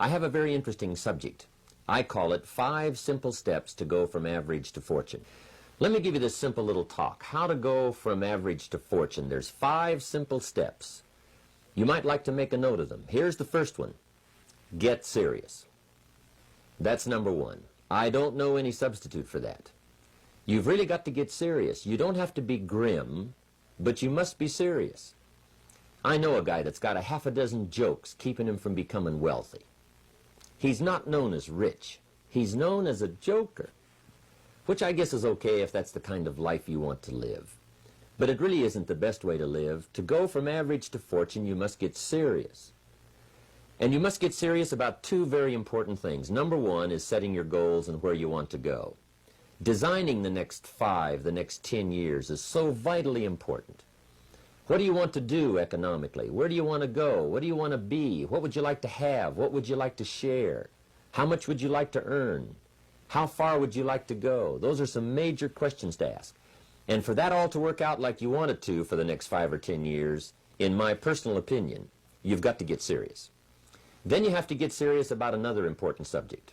I have a very interesting subject. I call it 5 Simple Steps to Go from Average to Fortune. Let me give you this simple little talk. How to go from average to fortune. There's 5 simple steps. You might like to make a note of them. Here's the first one. Get serious. That's number 1. I don't know any substitute for that. You've really got to get serious. You don't have to be grim, but you must be serious. I know a guy that's got a half a dozen jokes keeping him from becoming wealthy. He's not known as rich. He's known as a joker, which I guess is okay if that's the kind of life you want to live. But it really isn't the best way to live. To go from average to fortune, you must get serious. And you must get serious about 2 very important things. Number 1 is setting your goals and where you want to go. Designing the next 5, the next 10 years is so vitally important. What do you want to do economically? Where do you want to go? What do you want to be? What would you like to have? What would you like to share? How much would you like to earn? How far would you like to go? Those are some major questions to ask. And for that all to work out like you want it to for the next 5 or 10 years, in my personal opinion, you've got to get serious. Then you have to get serious about another important subject.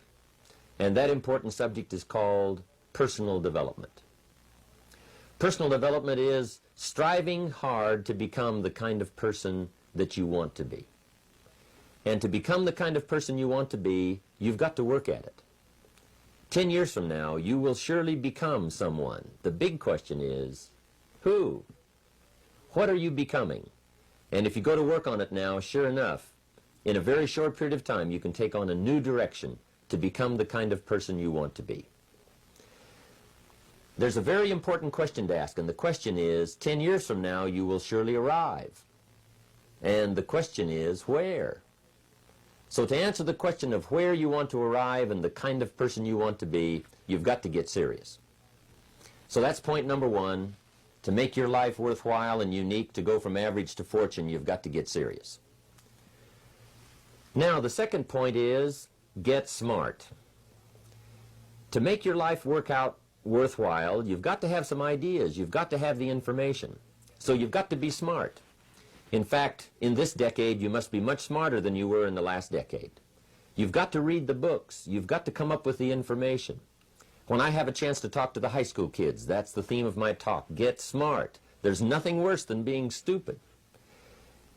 And that important subject is called personal development. Personal development is striving hard to become the kind of person that you want to be. And to become the kind of person you want to be, you've got to work at it. 10 years from now, you will surely become someone. The big question is, who? What are you becoming? And if you go to work on it now, sure enough, in a very short period of time, you can take on a new direction to become the kind of person you want to be. There's a very important question to ask, and the question is, 10 years from now, you will surely arrive. And the question is, where? So to answer the question of where you want to arrive and the kind of person you want to be, you've got to get serious. So that's point number 1. To make your life worthwhile and unique, to go from average to fortune, you've got to get serious. Now, the second point is, get smart. To make your life work out worthwhile, you've got to have some ideas. You've got to have the information. So you've got to be smart. In fact, in this decade, you must be much smarter than you were in the last decade. You've got to read the books. You've got to come up with the information. When I have a chance to talk to the high school kids, that's the theme of my talk. Get smart. There's nothing worse than being stupid.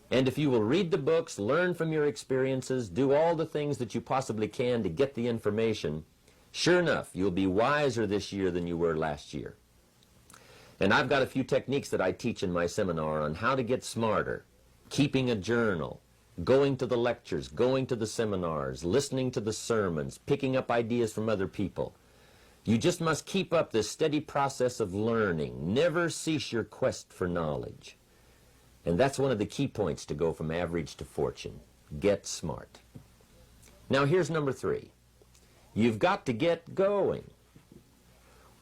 And if you will read the books, learn from your experiences, do all the things that you possibly can to get the information, sure enough, you'll be wiser this year than you were last year. And I've got a few techniques that I teach in my seminar on how to get smarter, keeping a journal, going to the lectures, going to the seminars, listening to the sermons, picking up ideas from other people. You just must keep up this steady process of learning. Never cease your quest for knowledge. And that's one of the key points to go from average to fortune. Get smart. Now here's number 3. You've got to get going.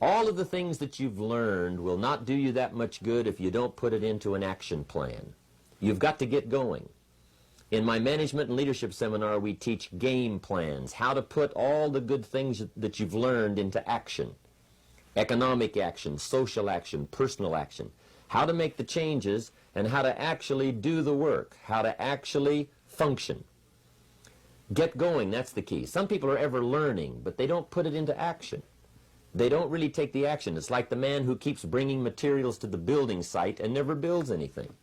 All of the things that you've learned will not do you that much good if you don't put it into an action plan. You've got to get going. In my management and leadership seminar, we teach game plans, how to put all the good things that you've learned into action. Economic action, social action, personal action. How to make the changes and how to actually do the work, how to actually function. Get going, that's the key. Some people are ever learning, but they don't put it into action. They don't really take the action. It's like the man who keeps bringing materials to the building site and never builds anything.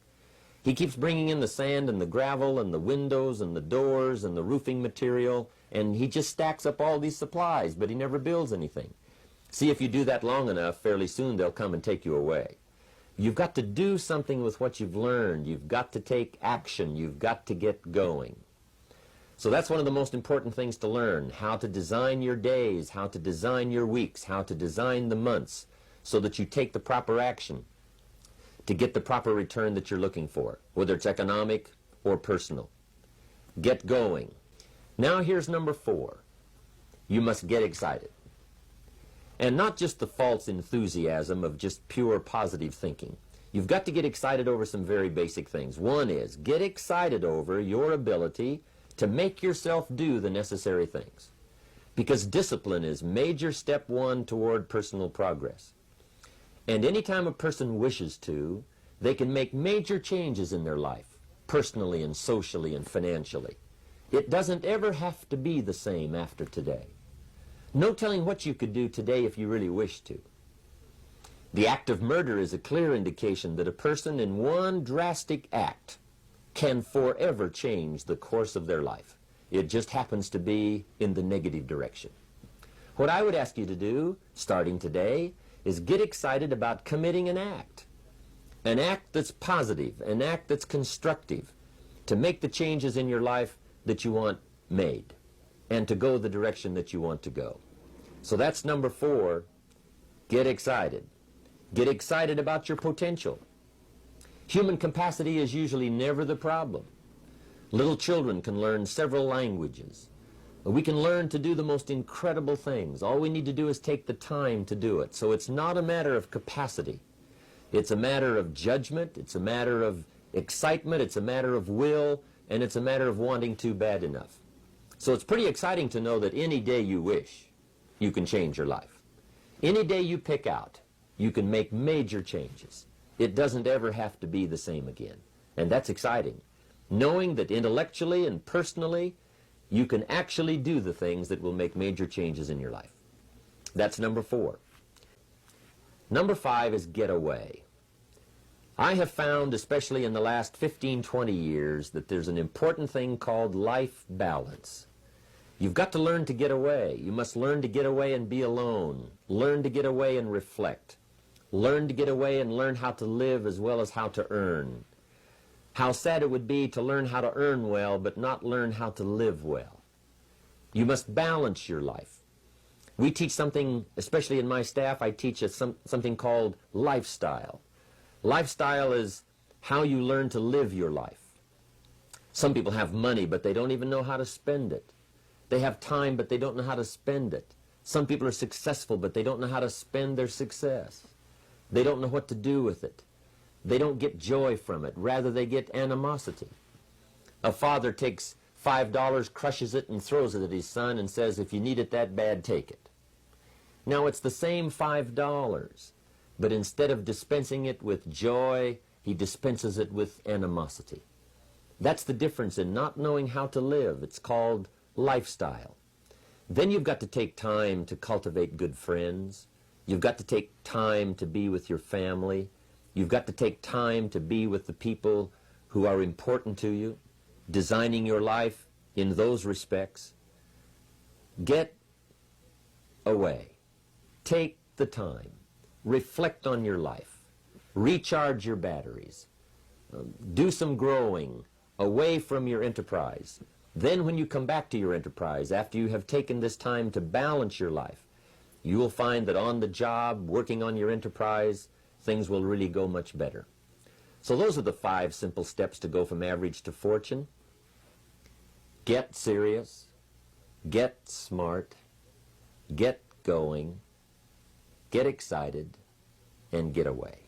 He keeps bringing in the sand and the gravel and the windows and the doors and the roofing material, and he just stacks up all these supplies, but he never builds anything. See, if you do that long enough, fairly soon they'll come and take you away. You've got to do something with what you've learned. You've got to take action. You've got to get going. So that's one of the most important things to learn, how to design your days, how to design your weeks, how to design the months, so that you take the proper action to get the proper return that you're looking for, whether it's economic or personal. Get going. Now here's number 4. You must get excited. And not just the false enthusiasm of just pure positive thinking. You've got to get excited over some very basic things. One is, get excited over your ability to make yourself do the necessary things. Because discipline is major step 1 toward personal progress. And anytime a person wishes to, they can make major changes in their life, personally and socially and financially. It doesn't ever have to be the same after today. No telling what you could do today if you really wished to. The act of murder is a clear indication that a person in one drastic act can forever change the course of their life. It just happens to be in the negative direction. What I would ask you to do, starting today, is get excited about committing an act that's positive, an act that's constructive, to make the changes in your life that you want made, and to go the direction that you want to go. So that's number 4, get excited. Get excited about your potential. Human capacity is usually never the problem. Little children can learn several languages. We can learn to do the most incredible things. All we need to do is take the time to do it. So it's not a matter of capacity. It's a matter of judgment. It's a matter of excitement. It's a matter of will. And it's a matter of wanting to bad enough. So it's pretty exciting to know that any day you wish, you can change your life. Any day you pick out, you can make major changes. It doesn't ever have to be the same again. And that's exciting. Knowing that intellectually and personally, you can actually do the things that will make major changes in your life. That's number 4. Number 5 is get away. I have found, especially in the last 15, 20 years, that there's an important thing called life balance. You've got to learn to get away. You must learn to get away and be alone. Learn to get away and reflect. Learn to get away and learn how to live as well as how to earn. How sad it would be to learn how to earn well but not learn how to live well. You must balance your life. We teach something, especially in my staff, I teach something called lifestyle. Lifestyle is how you learn to live your life. Some people have money, but they don't even know how to spend it. They have time, but they don't know how to spend it. Some people are successful, but they don't know how to spend their success. They don't know what to do with it. They don't get joy from it. Rather, they get animosity. A father takes $5, crushes it, and throws it at his son and says, if you need it that bad, take it. Now, it's the same $5, but instead of dispensing it with joy, he dispenses it with animosity. That's the difference in not knowing how to live. It's called lifestyle. Then you've got to take time to cultivate good friends. You've got to take time to be with your family. You've got to take time to be with the people who are important to you, designing your life in those respects. Get away. Take the time. Reflect on your life. Recharge your batteries. Do some growing away from your enterprise. Then when you come back to your enterprise, after you have taken this time to balance your life, you will find that on the job, working on your enterprise, things will really go much better. So those are the 5 simple steps to go from average to fortune. Get serious, get smart, get going, get excited, and get away.